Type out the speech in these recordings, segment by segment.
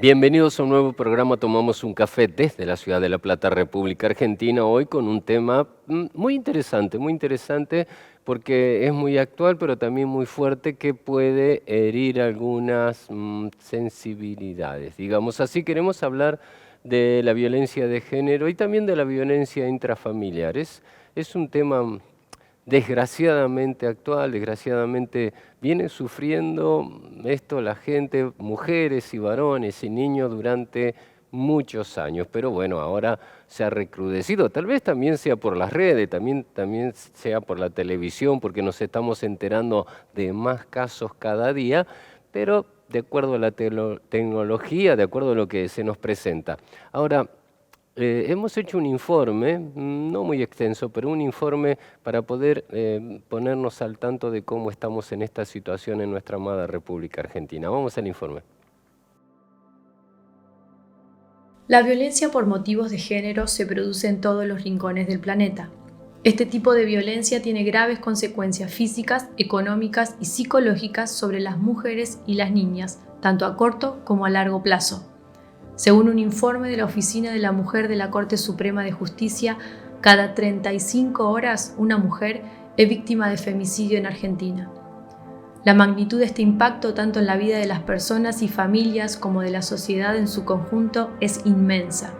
Bienvenidos a un nuevo programa Tomamos un Café desde la ciudad de La Plata, República Argentina, hoy con un tema muy interesante porque es muy actual pero también muy fuerte que puede herir algunas sensibilidades. Digamos así, queremos hablar de la violencia de género y también de la violencia intrafamiliar. Es un tema desgraciadamente actual, desgraciadamente viene sufriendo esto la gente, mujeres y varones y niños durante muchos años, pero bueno, ahora se ha recrudecido, tal vez también sea por las redes, también sea por la televisión, porque nos estamos enterando de más casos cada día, pero de acuerdo a la tecnología, de acuerdo a lo que se nos presenta. Ahora, hemos hecho un informe, no muy extenso, pero un informe para poder ponernos al tanto de cómo estamos en esta situación en nuestra amada República Argentina. Vamos al informe. La violencia por motivos de género se produce en todos los rincones del planeta. Este tipo de violencia tiene graves consecuencias físicas, económicas y psicológicas sobre las mujeres y las niñas, tanto a corto como a largo plazo. Según un informe de la Oficina de la Mujer de la Corte Suprema de Justicia, cada 35 horas una mujer es víctima de femicidio en Argentina. La magnitud de este impacto, tanto en la vida de las personas y familias como de la sociedad en su conjunto, es inmensa.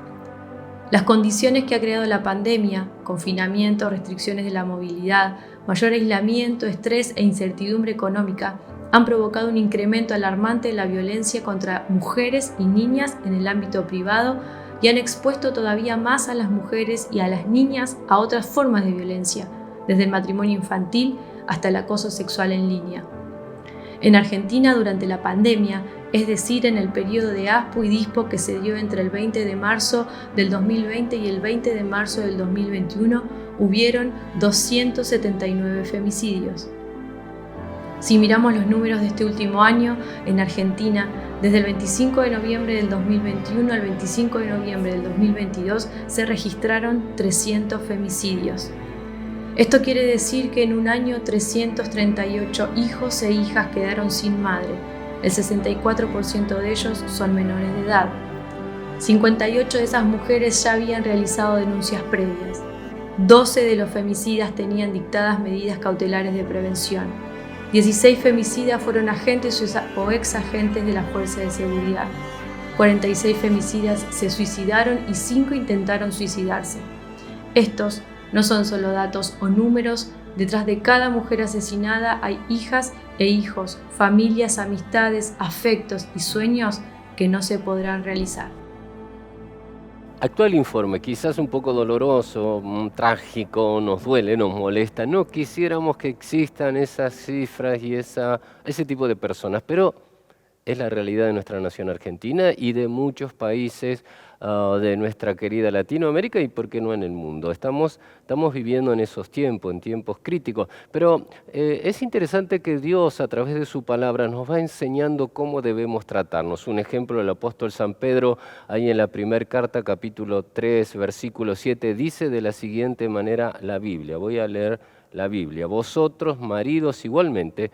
Las condiciones que ha creado la pandemia, confinamiento, restricciones de la movilidad, mayor aislamiento, estrés e incertidumbre económica, han provocado un incremento alarmante de la violencia contra mujeres y niñas en el ámbito privado y han expuesto todavía más a las mujeres y a las niñas a otras formas de violencia, desde el matrimonio infantil hasta el acoso sexual en línea. En Argentina, durante la pandemia, es decir, en el periodo de ASPO y DISPO que se dio entre el 20 de marzo del 2020 y el 20 de marzo del 2021, hubieron 279 femicidios. Si miramos los números de este último año, en Argentina, desde el 25 de noviembre del 2021 al 25 de noviembre del 2022, se registraron 300 femicidios. Esto quiere decir que en un año 338 hijos e hijas quedaron sin madre. El 64% de ellos son menores de edad. 58 de esas mujeres ya habían realizado denuncias previas. 12 de los femicidas tenían dictadas medidas cautelares de prevención. 16 femicidas fueron agentes o exagentes de la fuerza de seguridad. 46 femicidas se suicidaron y 5 intentaron suicidarse. Estos no son solo datos o números, detrás de cada mujer asesinada hay hijas e hijos, familias, amistades, afectos y sueños que no se podrán realizar. Actual informe, quizás un poco doloroso, trágico, nos duele, nos molesta. No quisiéramos que existan esas cifras y ese tipo de personas, pero es la realidad de nuestra nación argentina y de muchos países de nuestra querida Latinoamérica y por qué no en el mundo. Estamos viviendo en esos tiempos, en tiempos críticos, pero es interesante que Dios a través de su palabra nos va enseñando cómo debemos tratarnos. Un ejemplo, el apóstol San Pedro, ahí en la primera carta, capítulo 3, versículo 7, dice de la siguiente manera la Biblia. Voy a leer la Biblia. Vosotros, maridos, igualmente,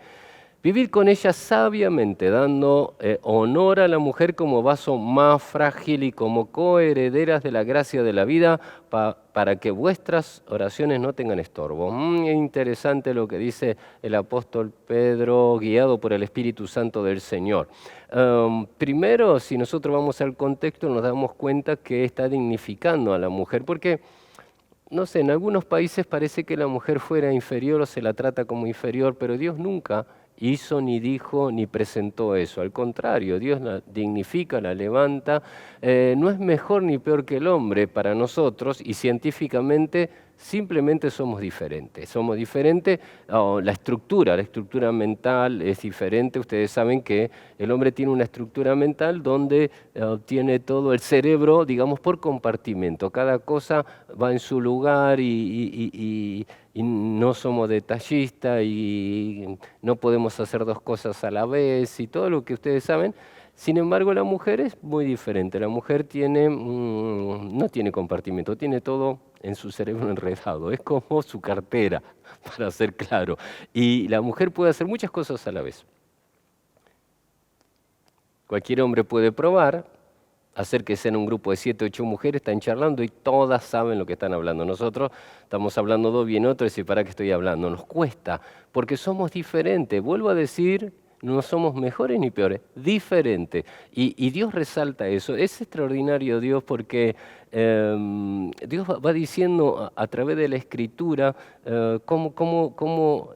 vivid con ella sabiamente, dando honor a la mujer como vaso más frágil y como coherederas de la gracia de la vida, para que vuestras oraciones no tengan estorbo. Es interesante lo que dice el apóstol Pedro, guiado por el Espíritu Santo del Señor. Primero, si nosotros vamos al contexto, nos damos cuenta que está dignificando a la mujer, porque no sé, en algunos países parece que la mujer fuera inferior o se la trata como inferior, pero Dios nunca hizo, ni dijo, ni presentó eso. Al contrario, Dios la dignifica, la levanta. No es mejor ni peor que el hombre para nosotros y científicamente simplemente somos diferentes. Somos diferentes, la estructura mental es diferente. Ustedes saben que el hombre tiene una estructura mental donde tiene todo el cerebro, digamos, por compartimento. Cada cosa va en su lugar y no somos detallistas y no podemos hacer dos cosas a la vez y todo lo que ustedes saben. Sin embargo, la mujer es muy diferente. La mujer no tiene compartimento, tiene todo en su cerebro enredado. Es como su cartera, para ser claro. Y la mujer puede hacer muchas cosas a la vez. Cualquier hombre puede probar acérquese en un grupo de 7, 8 mujeres, están charlando y todas saben lo que están hablando. Nosotros estamos hablando dos, bien otro, y dice, ¿para qué estoy hablando? Nos cuesta, porque somos diferentes. Vuelvo a decir, no somos mejores ni peores, diferentes. Y Dios resalta eso. Es extraordinario Dios porque Dios va diciendo a través de la Escritura cómo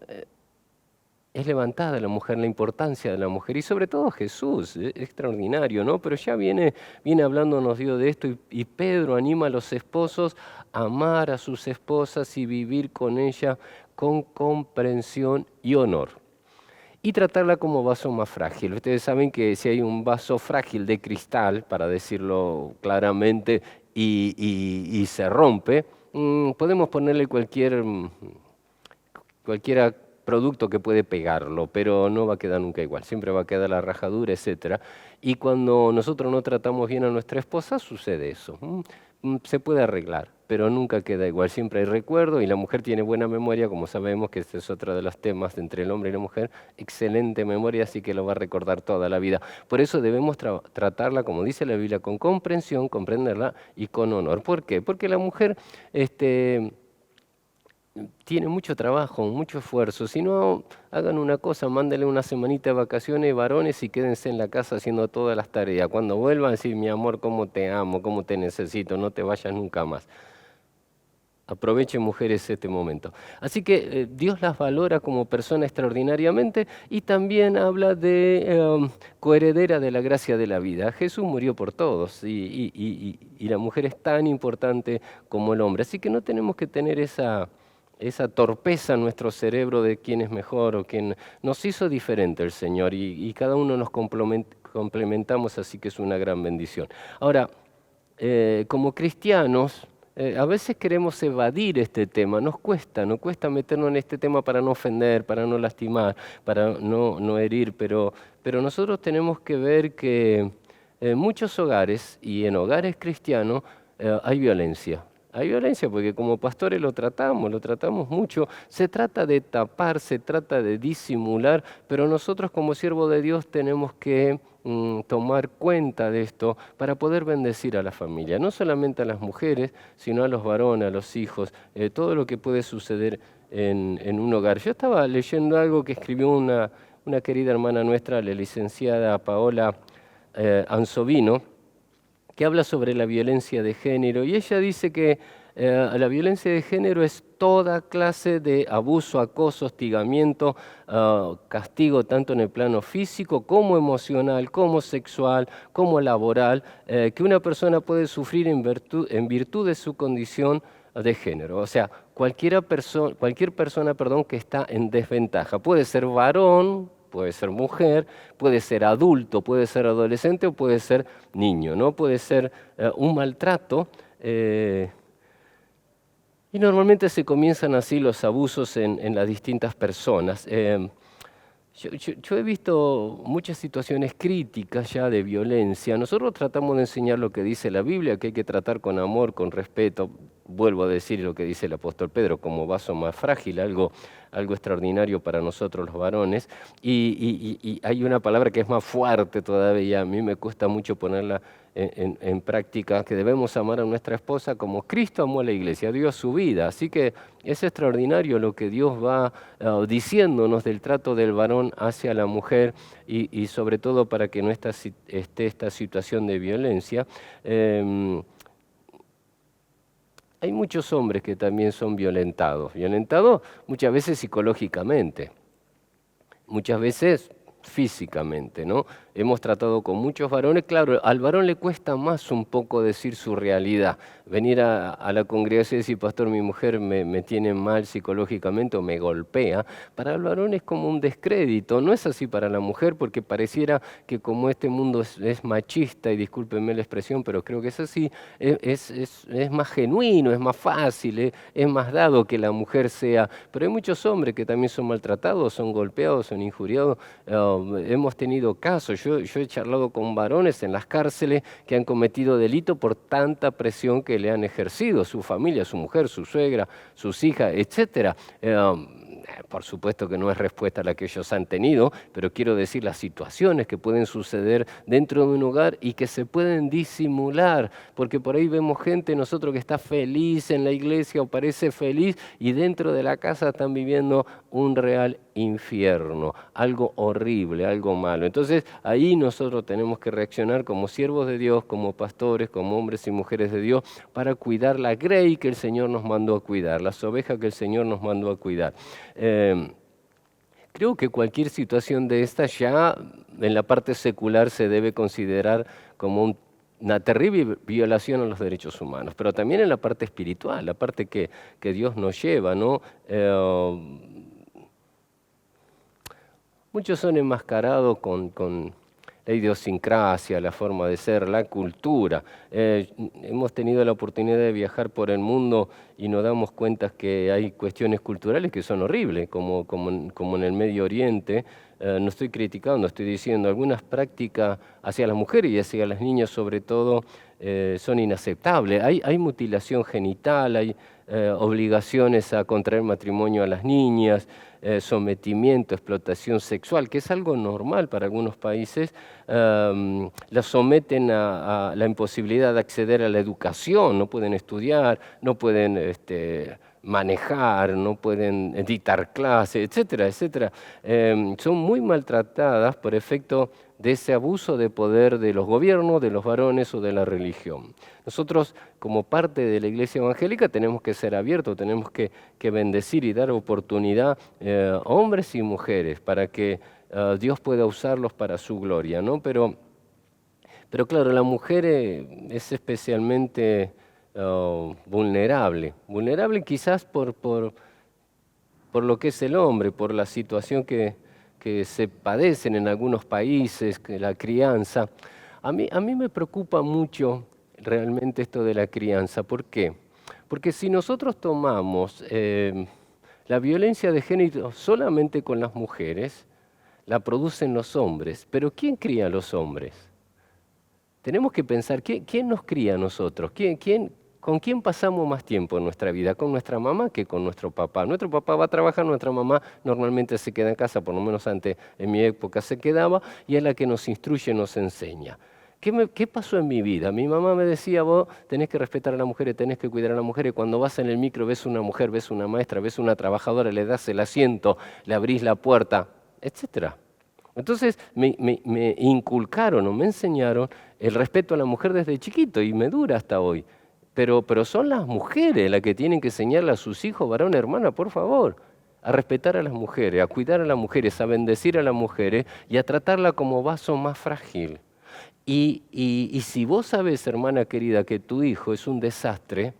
es levantada la mujer, la importancia de la mujer y sobre todo Jesús, es extraordinario, ¿no? Pero ya viene hablándonos Dios de esto y Pedro anima a los esposos a amar a sus esposas y vivir con ella con comprensión y honor. Y tratarla como vaso más frágil. Ustedes saben que si hay un vaso frágil de cristal, para decirlo claramente, y se rompe, podemos ponerle cualquier producto que puede pegarlo, pero no va a quedar nunca igual, siempre va a quedar la rajadura, etcétera. Y cuando nosotros no tratamos bien a nuestra esposa, sucede eso. Se puede arreglar, pero nunca queda igual, siempre hay recuerdo y la mujer tiene buena memoria, como sabemos que este es otro de los temas entre el hombre y la mujer, excelente memoria, así que lo va a recordar toda la vida. Por eso debemos tratarla, como dice la Biblia, con comprensión, comprenderla y con honor. ¿Por qué? Porque la mujer tiene mucho trabajo, mucho esfuerzo. Si no, hagan una cosa, mándenle una semanita de vacaciones, varones, y quédense en la casa haciendo todas las tareas. Cuando vuelvan, decir, mi amor, cómo te amo, cómo te necesito, no te vayas nunca más. Aprovechen, mujeres, este momento. Así que Dios las valora como persona extraordinariamente y también habla de coheredera de la gracia de la vida. Jesús murió por todos y la mujer es tan importante como el hombre. Así que no tenemos que tener esa torpeza en nuestro cerebro de quién es mejor o quién. Nos hizo diferente el Señor y cada uno nos complementamos, así que es una gran bendición. Ahora, como cristianos, a veces queremos evadir este tema, nos cuesta meternos en este tema para no ofender, para no lastimar, para no herir, pero nosotros tenemos que ver que en muchos hogares y en hogares cristianos hay violencia. Hay violencia porque como pastores lo tratamos mucho. Se trata de tapar, se trata de disimular, pero nosotros como siervos de Dios tenemos que tomar cuenta de esto para poder bendecir a la familia. No solamente a las mujeres, sino a los varones, a los hijos, todo lo que puede suceder en un hogar. Yo estaba leyendo algo que escribió una querida hermana nuestra, la licenciada Paola Ansovino, que habla sobre la violencia de género, y ella dice que la violencia de género es toda clase de abuso, acoso, hostigamiento, castigo tanto en el plano físico como emocional, como sexual, como laboral, que una persona puede sufrir en virtud de su condición de género. O sea, cualquier persona que está en desventaja. Puede ser varón, puede ser mujer, puede ser adulto, puede ser adolescente o puede ser niño, ¿no? Puede ser un maltrato. Y normalmente se comienzan así los abusos en las distintas personas. Yo he visto muchas situaciones críticas ya de violencia. Nosotros tratamos de enseñar lo que dice la Biblia, que hay que tratar con amor, con respeto. Vuelvo a decir lo que dice el apóstol Pedro, como vaso más frágil, algo extraordinario para nosotros los varones. Y hay una palabra que es más fuerte todavía, a mí me cuesta mucho ponerla en práctica, que debemos amar a nuestra esposa como Cristo amó a la iglesia, dio su vida. Así que es extraordinario lo que Dios va diciéndonos del trato del varón hacia la mujer y sobre todo para que no esté esta situación de violencia. Hay muchos hombres que también son violentados muchas veces psicológicamente, muchas veces físicamente, ¿no? Hemos tratado con muchos varones, claro, al varón le cuesta más un poco decir su realidad, venir a la congregación y decir, pastor, mi mujer me tiene mal psicológicamente o me golpea. Para el varón es como un descrédito, no es así para la mujer porque pareciera que como este mundo es machista, y discúlpenme la expresión, pero creo que es así, es más genuino, es más fácil, es más dado que la mujer sea, pero hay muchos hombres que también son maltratados, son golpeados, son injuriados, hemos tenido casos. Yo he charlado con varones en las cárceles que han cometido delito por tanta presión que le han ejercido su familia, su mujer, su suegra, sus hijas, etcétera. Por supuesto que no es respuesta a la que ellos han tenido, pero quiero decir las situaciones que pueden suceder dentro de un hogar y que se pueden disimular, porque por ahí vemos gente, nosotros que está feliz en la iglesia o parece feliz y dentro de la casa están viviendo un real infierno, algo horrible, algo malo. Entonces ahí nosotros tenemos que reaccionar como siervos de Dios, como pastores, como hombres y mujeres de Dios, para cuidar la grey que el Señor nos mandó a cuidar, las ovejas que el Señor nos mandó a cuidar. Creo que cualquier situación de esta ya en la parte secular se debe considerar como una terrible violación a los derechos humanos, pero también en la parte espiritual, la parte que Dios nos lleva, ¿no? Muchos son enmascarados con la idiosincrasia, la forma de ser, la cultura. Hemos tenido la oportunidad de viajar por el mundo y nos damos cuenta que hay cuestiones culturales que son horribles, como en el Medio Oriente. No estoy criticando, estoy diciendo algunas prácticas hacia las mujeres y hacia las niñas sobre todo son inaceptables. Hay mutilación genital, hay obligaciones a contraer matrimonio a las niñas, sometimiento, explotación sexual, que es algo normal para algunos países, las someten a la imposibilidad de acceder a la educación, no pueden estudiar, no pueden manejar, no pueden dictar clases, etcétera, etcétera. Son muy maltratadas por efecto de ese abuso de poder de los gobiernos, de los varones o de la religión. Nosotros, como parte de la Iglesia Evangélica, tenemos que ser abiertos, tenemos que bendecir y dar oportunidad a hombres y mujeres para que Dios pueda usarlos para su gloria, ¿no? Pero claro, la mujer es especialmente vulnerable quizás por lo que es el hombre, por la situación que se padecen en algunos países, que la crianza. A mí me preocupa mucho realmente esto de la crianza. ¿Por qué? Porque si nosotros tomamos la violencia de género solamente con las mujeres, la producen los hombres. Pero ¿quién cría a los hombres? Tenemos que pensar, ¿quién nos cría a nosotros? ¿Con quién pasamos más tiempo en nuestra vida? ¿Con nuestra mamá que con nuestro papá? Nuestro papá va a trabajar, nuestra mamá normalmente se queda en casa, por lo menos antes en mi época se quedaba, y es la que nos instruye, nos enseña. ¿Qué pasó en mi vida? Mi mamá me decía, vos tenés que respetar a las mujeres, tenés que cuidar a las mujeres. Cuando vas en el micro ves una mujer, ves una maestra, ves una trabajadora, le das el asiento, le abrís la puerta, etcétera. Entonces me inculcaron o me enseñaron el respeto a la mujer desde chiquito y me dura hasta hoy. Pero son las mujeres las que tienen que enseñarle a sus hijos, varón, hermana, por favor, a respetar a las mujeres, a cuidar a las mujeres, a bendecir a las mujeres y a tratarla como vaso más frágil. Y si vos sabés, hermana querida, que tu hijo es un desastre,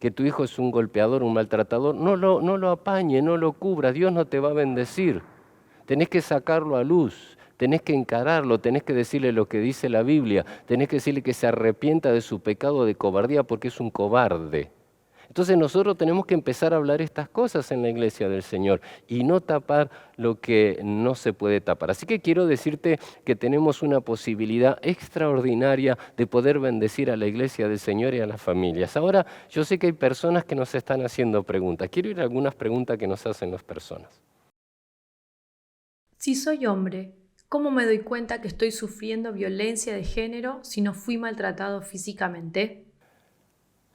que tu hijo es un golpeador, un maltratador, no lo apañe, no lo cubra, Dios no te va a bendecir. Tenés que sacarlo a luz, tenés que encararlo, tenés que decirle lo que dice la Biblia, tenés que decirle que se arrepienta de su pecado de cobardía porque es un cobarde. Entonces nosotros tenemos que empezar a hablar estas cosas en la iglesia del Señor y no tapar lo que no se puede tapar. Así que quiero decirte que tenemos una posibilidad extraordinaria de poder bendecir a la iglesia del Señor y a las familias. Ahora, yo sé que hay personas que nos están haciendo preguntas. Quiero ir a algunas preguntas que nos hacen las personas. Si soy hombre, ¿cómo me doy cuenta que estoy sufriendo violencia de género si no fui maltratado físicamente?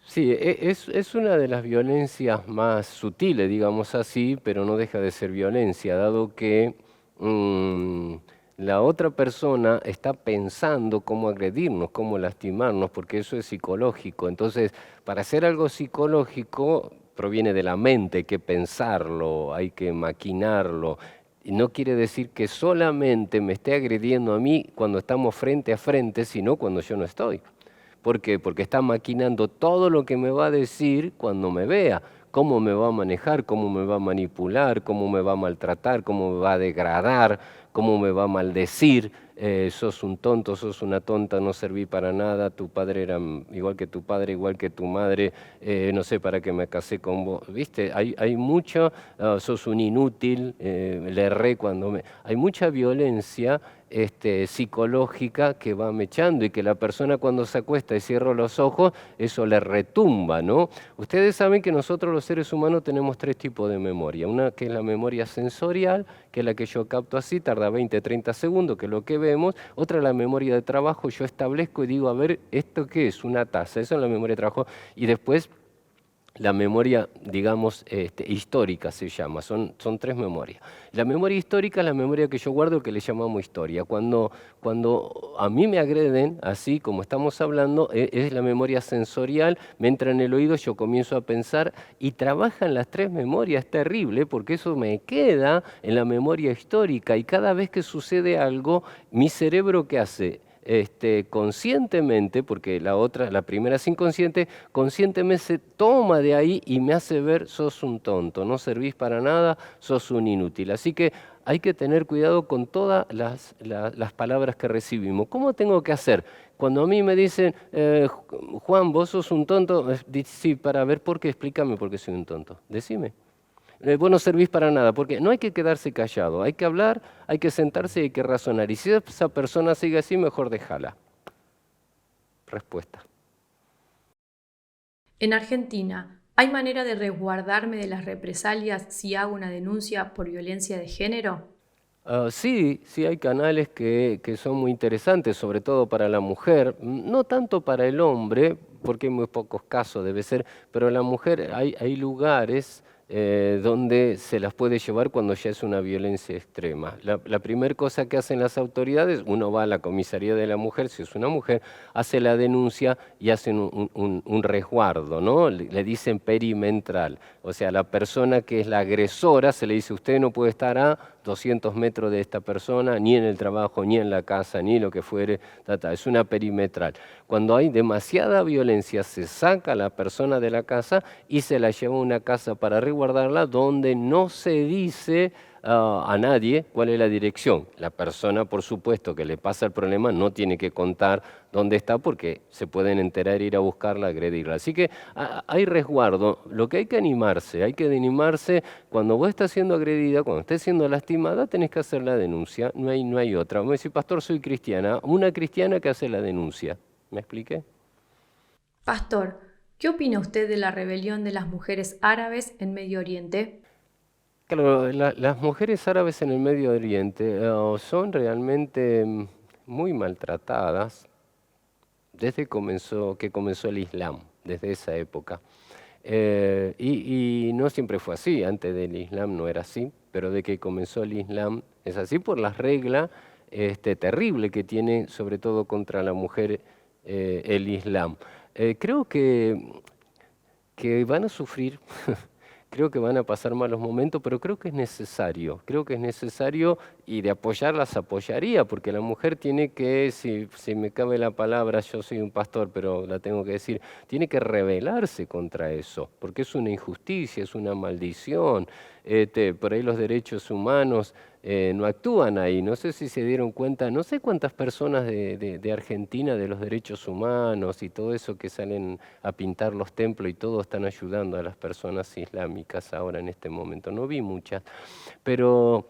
Sí, es una de las violencias más sutiles, digamos así, pero no deja de ser violencia, dado que la otra persona está pensando cómo agredirnos, cómo lastimarnos, porque eso es psicológico. Entonces, para hacer algo psicológico proviene de la mente, hay que pensarlo, hay que maquinarlo. Y no quiere decir que solamente me esté agrediendo a mí cuando estamos frente a frente, sino cuando yo no estoy. ¿Por qué? Porque está maquinando todo lo que me va a decir cuando me vea, cómo me va a manejar, cómo me va a manipular, cómo me va a maltratar, cómo me va a degradar, cómo me va a maldecir, sos un tonto, sos una tonta, no serví para nada, tu padre era igual que tu padre, igual que tu madre, no sé para qué me casé con vos, ¿viste? Hay mucho, sos un inútil, le erré cuando me... Hay mucha violencia psicológica que va mechando y que la persona cuando se acuesta y cierra los ojos, eso le retumba, ¿no? Ustedes saben que nosotros los seres humanos tenemos tres tipos de memoria. Una que es la memoria sensorial, que es la que yo capto así, tarda 20, 30 segundos, que es lo que vemos. Otra es la memoria de trabajo, yo establezco y digo, a ver, ¿esto qué es? Una taza, eso es la memoria de trabajo. Y después la memoria, digamos, histórica se llama, son tres memorias. La memoria histórica es la memoria que yo guardo, que le llamamos historia. Cuando a mí me agreden, así como estamos hablando, es la memoria sensorial, me entra en el oído, yo comienzo a pensar y trabajan las tres memorias, es terrible, porque eso me queda en la memoria histórica y cada vez que sucede algo, mi cerebro, ¿qué hace? Conscientemente, porque la primera es inconsciente, conscientemente se toma de ahí y me hace ver, sos un tonto, no servís para nada, sos un inútil. Así que hay que tener cuidado con todas las palabras que recibimos. ¿Cómo tengo que hacer? Cuando a mí me dicen, Juan, vos sos un tonto, sí, para ver por qué, explícame por qué soy un tonto, decime. Vos no servís para nada, porque no hay que quedarse callado, hay que hablar, hay que sentarse y hay que razonar. Y si esa persona sigue así, mejor déjala. Respuesta. En Argentina, ¿hay manera de resguardarme de las represalias si hago una denuncia por violencia de género? Sí, sí hay canales que son muy interesantes, sobre todo para la mujer, no tanto para el hombre, porque hay muy pocos casos debe ser, pero la mujer hay lugares donde se las puede llevar cuando ya es una violencia extrema. La primera cosa que hacen las autoridades, uno va a la comisaría de la mujer, si es una mujer, hace la denuncia y hacen un resguardo, ¿no? Le dicen perimetral, o sea, la persona que es la agresora se le dice, usted no puede estar a 200 metros de esta persona, ni en el trabajo, ni en la casa, ni lo que fuere, es una perimetral. Cuando hay demasiada violencia, se saca a la persona de la casa y se la lleva a una casa para resguardarla donde no se dice a nadie cuál es la dirección. La persona, por supuesto, que le pasa el problema no tiene que contar dónde está porque se pueden enterar, ir a buscarla, agredirla. Así que hay resguardo. Lo que hay que animarse cuando vos estás siendo agredida, cuando estés siendo lastimada, tenés que hacer la denuncia, no hay otra. Vamos a decir, pastor, soy cristiana, una cristiana que hace la denuncia. ¿Me expliqué? Pastor, ¿qué opina usted de la rebelión de las mujeres árabes en Medio Oriente? Claro, las mujeres árabes en el Medio Oriente son realmente muy maltratadas desde que comenzó el Islam, desde esa época. Y no siempre fue así, antes del Islam no era así, pero de que comenzó el Islam es así por las reglas terrible que tiene, sobre todo contra la mujer, el Islam. Creo que van a sufrir, creo que van a pasar malos momentos, pero creo que es necesario y de apoyarlas apoyaría, porque la mujer tiene que, si me cabe la palabra, yo soy un pastor, pero la tengo que decir, tiene que rebelarse contra eso, porque es una injusticia, es una maldición, por ahí los derechos humanos no actúan ahí, no sé si se dieron cuenta, no sé cuántas personas de Argentina de los derechos humanos y todo eso que salen a pintar los templos y todo están ayudando a las personas islámicas ahora en este momento, no vi muchas, pero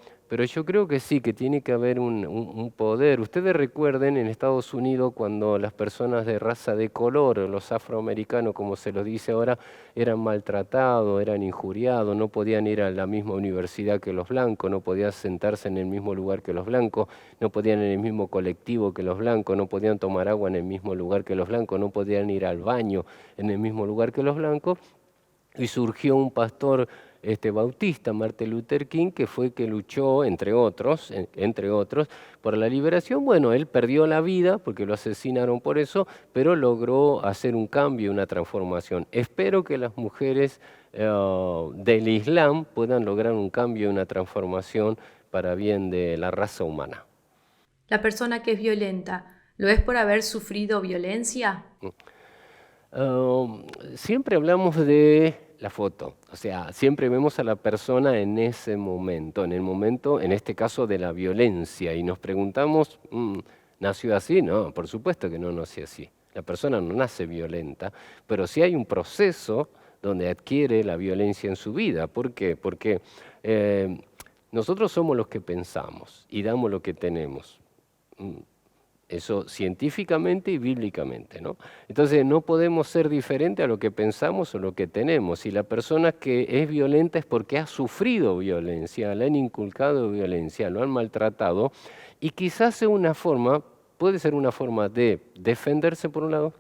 yo creo que sí, que tiene que haber un poder. Ustedes recuerden en Estados Unidos cuando las personas de raza de color, los afroamericanos, como se los dice ahora, eran maltratados, eran injuriados, no podían ir a la misma universidad que los blancos, no podían sentarse en el mismo lugar que los blancos, no podían en el mismo colectivo que los blancos, no podían tomar agua en el mismo lugar que los blancos, no podían ir al baño en el mismo lugar que los blancos. Y surgió un pastor bautista, Martin Luther King, que fue que luchó, entre otros, por la liberación. Bueno, él perdió la vida porque lo asesinaron por eso, pero logró hacer un cambio, una transformación. Espero que las mujeres del Islam puedan lograr un cambio, una transformación para bien de la raza humana. ¿La persona que es violenta lo es por haber sufrido violencia? Siempre hablamos de la foto. O sea, siempre vemos a la persona en ese momento, en el momento, en este caso, de la violencia. Y nos preguntamos, ¿nació así? No, por supuesto que no nació así. La persona no nace violenta, pero sí hay un proceso donde adquiere la violencia en su vida. ¿Por qué? Porque nosotros somos los que pensamos y damos lo que tenemos. Eso científicamente y bíblicamente, ¿no? Entonces no podemos ser diferentes a lo que pensamos o lo que tenemos. Y la persona que es violenta es porque ha sufrido violencia, le han inculcado violencia, lo han maltratado y quizás sea una forma, puede ser una forma de defenderse por un lado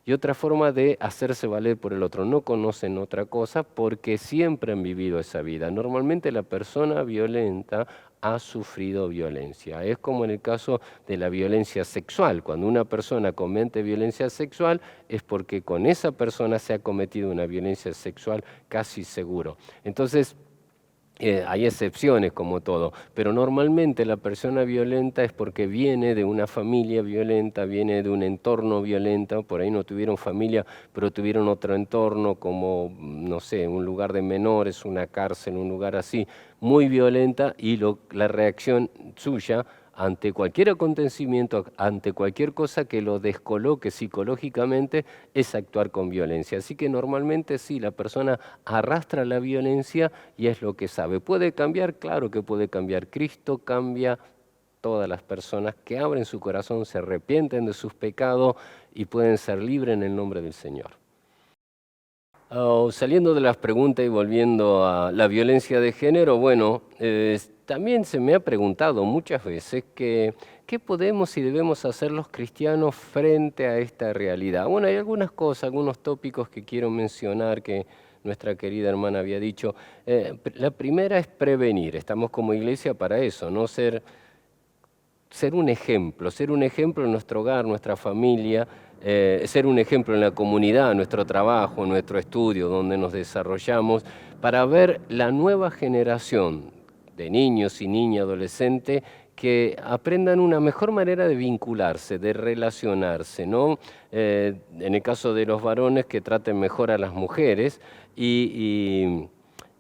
y otra forma de hacerse valer por el otro. No conocen otra cosa porque siempre han vivido esa vida. Normalmente la persona violenta ha sufrido violencia. Es como en el caso de la violencia sexual. Cuando una persona comete violencia sexual es porque con esa persona se ha cometido una violencia sexual casi seguro. Entonces, hay excepciones como todo, pero normalmente la persona violenta es porque viene de una familia violenta, viene de un entorno violento, por ahí no tuvieron familia, pero tuvieron otro entorno como, no sé, un lugar de menores, una cárcel, un lugar así, muy violenta y la reacción suya ante cualquier acontecimiento, ante cualquier cosa que lo descoloque psicológicamente, es actuar con violencia. Así que normalmente sí, la persona arrastra la violencia y es lo que sabe. ¿Puede cambiar? Claro que puede cambiar. Cristo cambia todas las personas que abren su corazón, se arrepienten de sus pecados y pueden ser libres en el nombre del Señor. Saliendo de las preguntas y volviendo a la violencia de género, bueno, también se me ha preguntado muchas veces que qué podemos y debemos hacer los cristianos frente a esta realidad. Bueno, hay algunas cosas, algunos tópicos que quiero mencionar que nuestra querida hermana había dicho. La primera es prevenir, estamos como iglesia para eso, ¿no? Ser un ejemplo en nuestro hogar, nuestra familia, ser un ejemplo en la comunidad, en nuestro trabajo, en nuestro estudio, donde nos desarrollamos, para ver la nueva generación de niños y niñas, adolescentes, que aprendan una mejor manera de vincularse, de relacionarse, ¿no? En el caso de los varones, que traten mejor a las mujeres y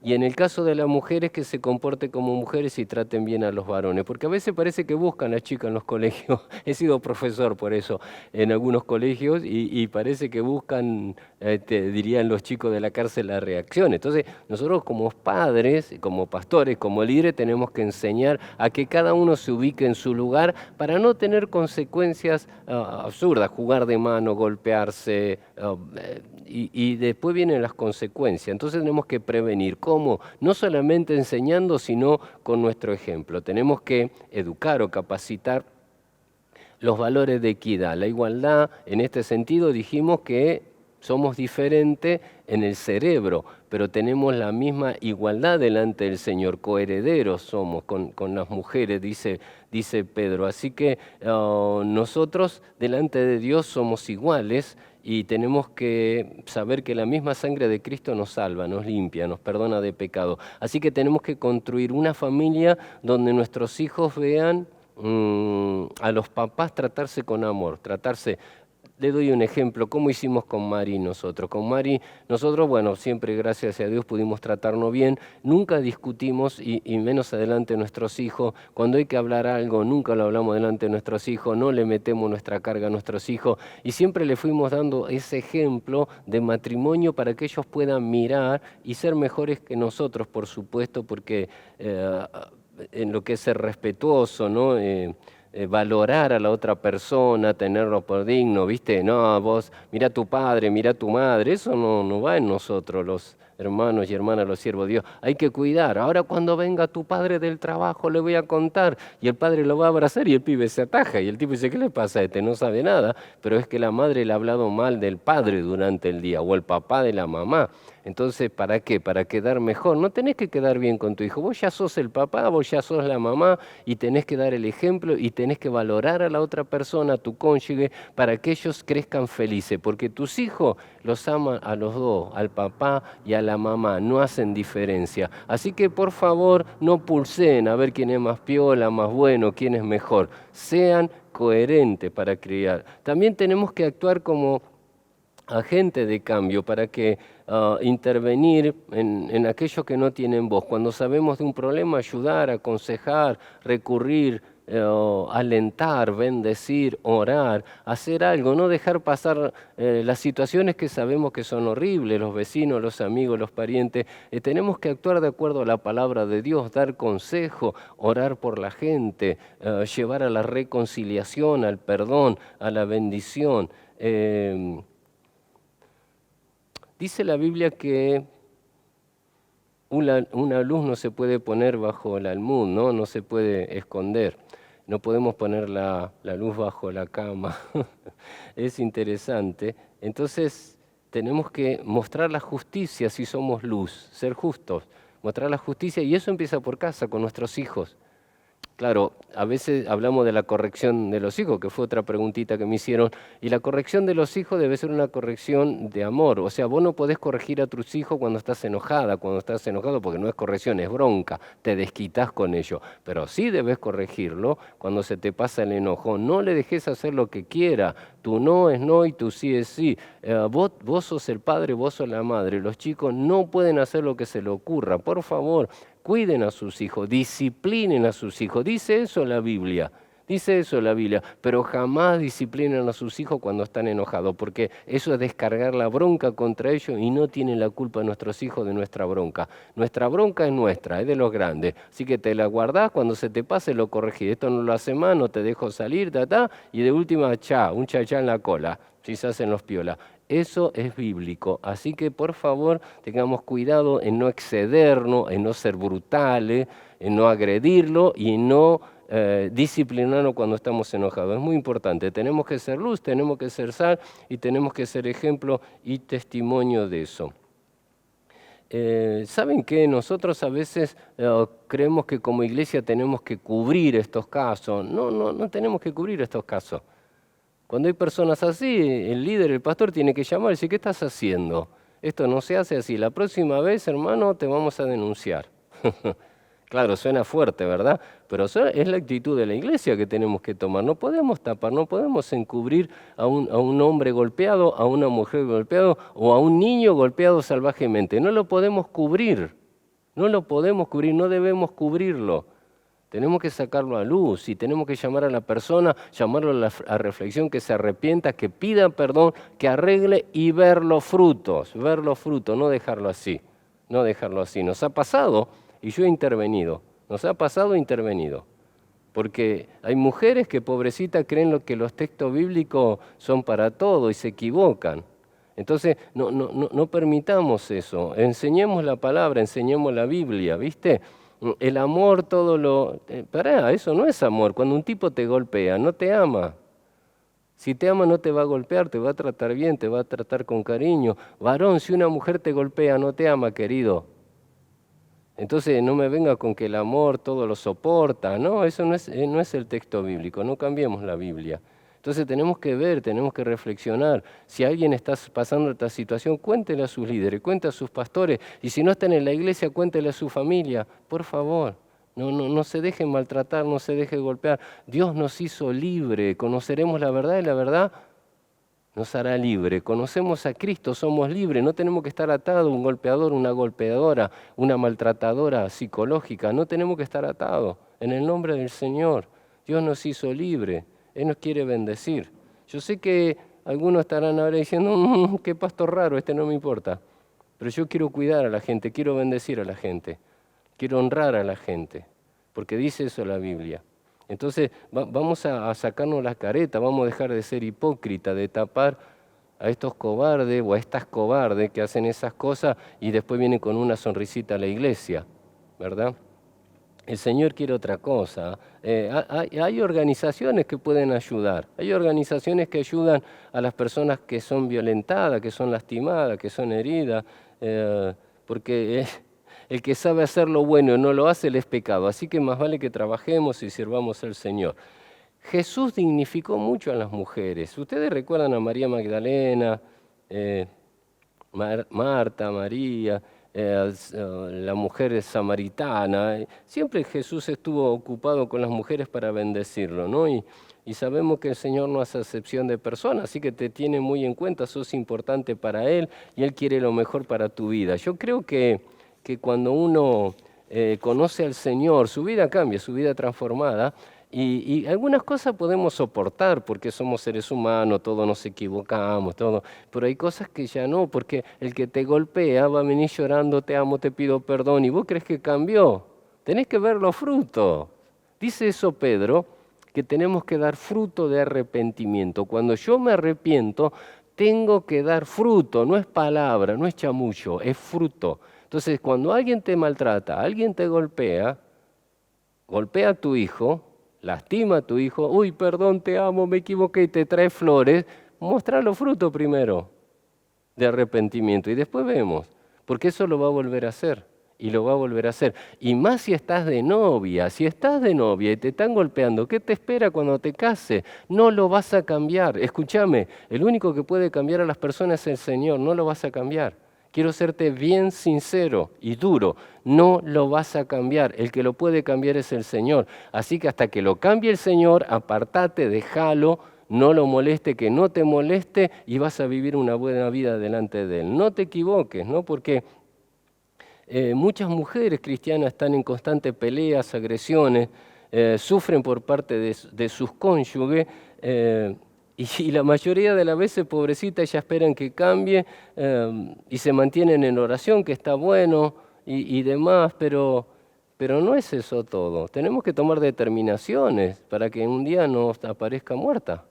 en el caso de las mujeres, que se comporten como mujeres y traten bien a los varones. Porque a veces parece que buscan a las chicas en los colegios. He sido profesor por eso en algunos colegios y parece que buscan, dirían los chicos de la cárcel, la reacción. Entonces nosotros como padres, como pastores, como líderes, tenemos que enseñar a que cada uno se ubique en su lugar para no tener consecuencias absurdas, jugar de mano, golpearse, y después vienen las consecuencias. Entonces tenemos que prevenir. ¿Cómo? No solamente enseñando, sino con nuestro ejemplo. Tenemos que educar o capacitar los valores de equidad. La igualdad, en este sentido, dijimos que somos diferentes en el cerebro, pero tenemos la misma igualdad delante del Señor. Coherederos somos con las mujeres, dice Pedro. Así que nosotros delante de Dios somos iguales y tenemos que saber que la misma sangre de Cristo nos salva, nos limpia, nos perdona de pecado. Así que tenemos que construir una familia donde nuestros hijos vean a los papás tratarse con amor, tratarse. Le doy un ejemplo, ¿cómo hicimos con Mari nosotros? Con Mari, nosotros, bueno, siempre gracias a Dios pudimos tratarnos bien, nunca discutimos y menos adelante nuestros hijos. Cuando hay que hablar algo, nunca lo hablamos delante de nuestros hijos, no le metemos nuestra carga a nuestros hijos y siempre le fuimos dando ese ejemplo de matrimonio para que ellos puedan mirar y ser mejores que nosotros, por supuesto, porque en lo que es ser respetuoso, ¿no? Valorar a la otra persona, tenerlo por digno, ¿viste? No, vos, mira a tu padre, mira a tu madre, eso no va en nosotros, los hermanos y hermanas, los siervos de Dios. Hay que cuidar. Ahora cuando venga tu padre del trabajo le voy a contar y el padre lo va a abrazar y el pibe se ataja y el tipo dice, ¿qué le pasa a este? No sabe nada, pero es que la madre le ha hablado mal del padre durante el día o el papá de la mamá. Entonces, ¿para qué? Para quedar mejor. No tenés que quedar bien con tu hijo. Vos ya sos el papá, vos ya sos la mamá y tenés que dar el ejemplo y tenés que valorar a la otra persona, a tu cónyuge, para que ellos crezcan felices. Porque tus hijos los aman a los dos, al papá y a la mamá. No hacen diferencia. Así que, por favor, no pulseen a ver quién es más piola, más bueno, quién es mejor. Sean coherentes para criar. También tenemos que actuar como agente de cambio para que intervenir en aquellos que no tienen voz. Cuando sabemos de un problema, ayudar, aconsejar, recurrir, alentar, bendecir, orar, hacer algo, no dejar pasar las situaciones que sabemos que son horribles, los vecinos, los amigos, los parientes. Tenemos que actuar de acuerdo a la palabra de Dios, dar consejo, orar por la gente, llevar a la reconciliación, al perdón, a la bendición. Dice la Biblia que una luz no se puede poner bajo el almud, ¿no? No se puede esconder. No podemos poner la luz bajo la cama. Es interesante. Entonces tenemos que mostrar la justicia si somos luz, ser justos, mostrar la justicia, y eso empieza por casa, con nuestros hijos. Claro, a veces hablamos de la corrección de los hijos, que fue otra preguntita que me hicieron, y la corrección de los hijos debe ser una corrección de amor. O sea, vos no podés corregir a tus hijos cuando estás enojada, cuando estás enojado, porque no es corrección, es bronca, te desquitas con ello. Pero sí debes corregirlo cuando se te pasa el enojo. No le dejes hacer lo que quiera, tu no es no y tu sí es sí. Vos sos el padre, vos sos la madre. Los chicos no pueden hacer lo que se les ocurra. Por favor, cuiden a sus hijos, disciplinen a sus hijos. Dice eso la Biblia, pero jamás disciplinen a sus hijos cuando están enojados, porque eso es descargar la bronca contra ellos y no tienen la culpa nuestros hijos de nuestra bronca. Nuestra bronca es nuestra, es de los grandes, así que te la guardás, cuando se te pase lo corregís. Esto no lo hace más, no te dejo salir, y de última, un chachá en la cola, si se hacen los piolas. Eso es bíblico, así que por favor tengamos cuidado en no excedernos, en no ser brutales, en no agredirlo y en no disciplinarnos cuando estamos enojados. Es muy importante, tenemos que ser luz, tenemos que ser sal y tenemos que ser ejemplo y testimonio de eso. ¿Saben qué? Nosotros a veces creemos que como iglesia tenemos que cubrir estos casos. No tenemos que cubrir estos casos. Cuando hay personas así, el líder, el pastor, tiene que llamar y decir, ¿qué estás haciendo? Esto no se hace así. La próxima vez, hermano, te vamos a denunciar. Claro, suena fuerte, ¿verdad? Pero es la actitud de la iglesia que tenemos que tomar. No podemos tapar, no podemos encubrir a un hombre golpeado, a una mujer golpeada o a un niño golpeado salvajemente. No lo podemos cubrir, no debemos cubrirlo. Tenemos que sacarlo a luz y tenemos que llamar a la persona, llamarlo a reflexión, que se arrepienta, que pida perdón, que arregle y ver los frutos, no dejarlo así, Nos ha pasado y yo he intervenido, porque hay mujeres que pobrecitas creen que los textos bíblicos son para todo y se equivocan. Entonces no permitamos eso, enseñemos la palabra, enseñemos la Biblia, ¿viste? El amor eso no es amor. Cuando un tipo te golpea, no te ama. Si te ama no te va a golpear, te va a tratar bien, te va a tratar con cariño. Varón, si una mujer te golpea, no te ama, querido. Entonces no me venga con que el amor todo lo soporta. No, eso no es el texto bíblico, no cambiemos la Biblia. Entonces tenemos que ver, tenemos que reflexionar. Si alguien está pasando esta situación, cuéntele a sus líderes, cuente a sus pastores. Y si no están en la iglesia, cuéntele a su familia. Por favor, no se dejen maltratar, no se dejen golpear. Dios nos hizo libre, conoceremos la verdad y la verdad nos hará libre. Conocemos a Cristo, somos libres. No tenemos que estar atados, un golpeador, una golpeadora, una maltratadora psicológica. No tenemos que estar atados. En el nombre del Señor, Dios nos hizo libre. Él nos quiere bendecir. Yo sé que algunos estarán ahora diciendo, qué pastor raro, no me importa. Pero yo quiero cuidar a la gente, quiero bendecir a la gente, quiero honrar a la gente, porque dice eso la Biblia. Entonces vamos a sacarnos las caretas, vamos a dejar de ser hipócritas, de tapar a estos cobardes o a estas cobardes que hacen esas cosas y después vienen con una sonrisita a la iglesia, ¿verdad? El Señor quiere otra cosa. Hay organizaciones que pueden ayudar. Hay organizaciones que ayudan a las personas que son violentadas, que son lastimadas, que son heridas, porque el que sabe hacer lo bueno y no lo hace, le es pecado. Así que más vale que trabajemos y sirvamos al Señor. Jesús dignificó mucho a las mujeres. Ustedes recuerdan a María Magdalena, Marta, María, la mujer samaritana. Siempre Jesús estuvo ocupado con las mujeres para bendecirlo, ¿no? Y Y sabemos que el Señor no hace acepción de personas, así que te tiene muy en cuenta, sos importante para Él y Él quiere lo mejor para tu vida. Yo creo que cuando uno conoce al Señor, su vida cambia, su vida transformada, y algunas cosas podemos soportar porque somos seres humanos, todos nos equivocamos, todo, pero hay cosas que ya no, porque el que te golpea va a venir llorando, te amo, te pido perdón, y vos crees que cambió. Tenés que ver los frutos. Dice eso Pedro, que tenemos que dar fruto de arrepentimiento. Cuando yo me arrepiento, tengo que dar fruto, no es palabra, no es chamullo, es fruto. Entonces, cuando alguien te maltrata, alguien te golpea a tu hijo, lastima a tu hijo, uy, perdón, te amo, me equivoqué y te trae flores, muestra los frutos primero de arrepentimiento y después vemos, porque eso lo va a volver a hacer. Y lo va a volver a hacer. Y más si estás de novia, y te están golpeando, ¿qué te espera cuando te cases? No lo vas a cambiar. Escúchame, el único que puede cambiar a las personas es el Señor, no lo vas a cambiar. Quiero serte bien sincero y duro, no lo vas a cambiar. El que lo puede cambiar es el Señor. Así que hasta que lo cambie el Señor, apartate, déjalo, no lo moleste, que no te moleste y vas a vivir una buena vida delante de Él. No te equivoques, ¿no? Porque muchas mujeres cristianas están en constantes peleas, agresiones, sufren por parte de sus cónyuges y la mayoría de las veces, pobrecita, ellas esperan que cambie y se mantienen en oración, que está bueno y demás, pero no es eso todo. Tenemos que tomar determinaciones para que un día no aparezca muerta.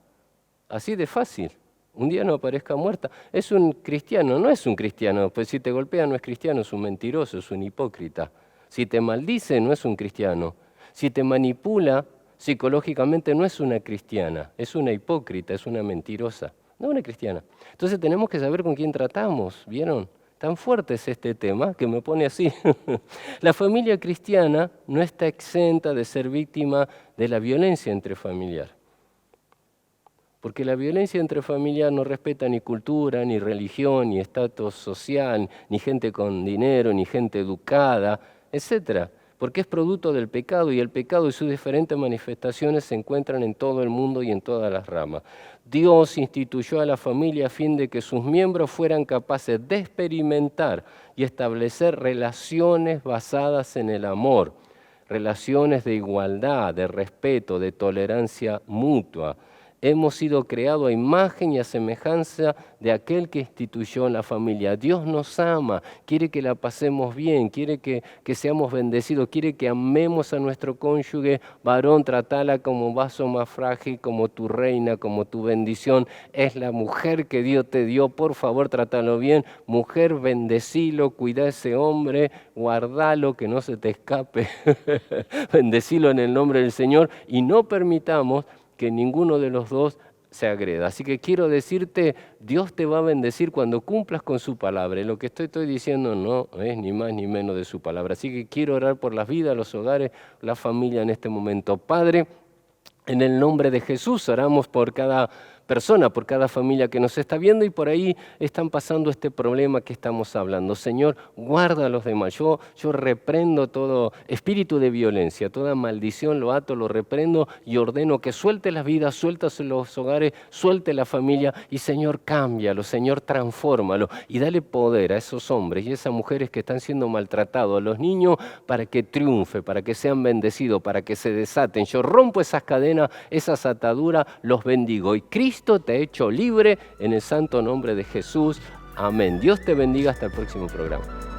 Así de fácil. Un día no aparezca muerta. Es un cristiano, no es un cristiano. Pues si te golpea no es cristiano, es un mentiroso, es un hipócrita. Si te maldice no es un cristiano. Si te manipula psicológicamente no es una cristiana, es una hipócrita, es una mentirosa, no una cristiana. Entonces tenemos que saber con quién tratamos, ¿vieron? Tan fuerte es este tema que me pone así. La familia cristiana no está exenta de ser víctima de la violencia intrafamiliar. Porque la violencia intrafamiliar no respeta ni cultura, ni religión, ni estatus social, ni gente con dinero, ni gente educada, etc. Porque es producto del pecado y el pecado y sus diferentes manifestaciones se encuentran en todo el mundo y en todas las ramas. Dios instituyó a la familia a fin de que sus miembros fueran capaces de experimentar y establecer relaciones basadas en el amor, relaciones de igualdad, de respeto, de tolerancia mutua. Hemos sido creados a imagen y a semejanza de aquel que instituyó la familia. Dios nos ama, quiere que la pasemos bien, quiere que seamos bendecidos, quiere que amemos a nuestro cónyuge. Varón, tratala como vaso más frágil, como tu reina, como tu bendición. Es la mujer que Dios te dio, por favor, trátalo bien. Mujer, bendecilo, cuida a ese hombre, guardalo, que no se te escape. Bendecilo en el nombre del Señor y no permitamos que ninguno de los dos se agreda. Así que quiero decirte, Dios te va a bendecir cuando cumplas con su palabra. Y lo que estoy diciendo no es ni más ni menos de su palabra. Así que quiero orar por las vidas, los hogares, la familia en este momento. Padre, en el nombre de Jesús oramos por cada persona, por cada familia que nos está viendo y por ahí están pasando este problema que estamos hablando. Señor, guarda a los demás. Yo reprendo todo espíritu de violencia, toda maldición, lo ato, lo reprendo y ordeno que suelte las vidas, sueltas los hogares, suelte la familia y Señor, cámbialo, Señor, transfórmalo y dale poder a esos hombres y esas mujeres que están siendo maltratados, a los niños, para que triunfe, para que sean bendecidos, para que se desaten. Yo rompo esas cadenas, esas ataduras, los bendigo y Cristo te ha hecho libre en el santo nombre de Jesús. Amén. Dios te bendiga hasta el próximo programa.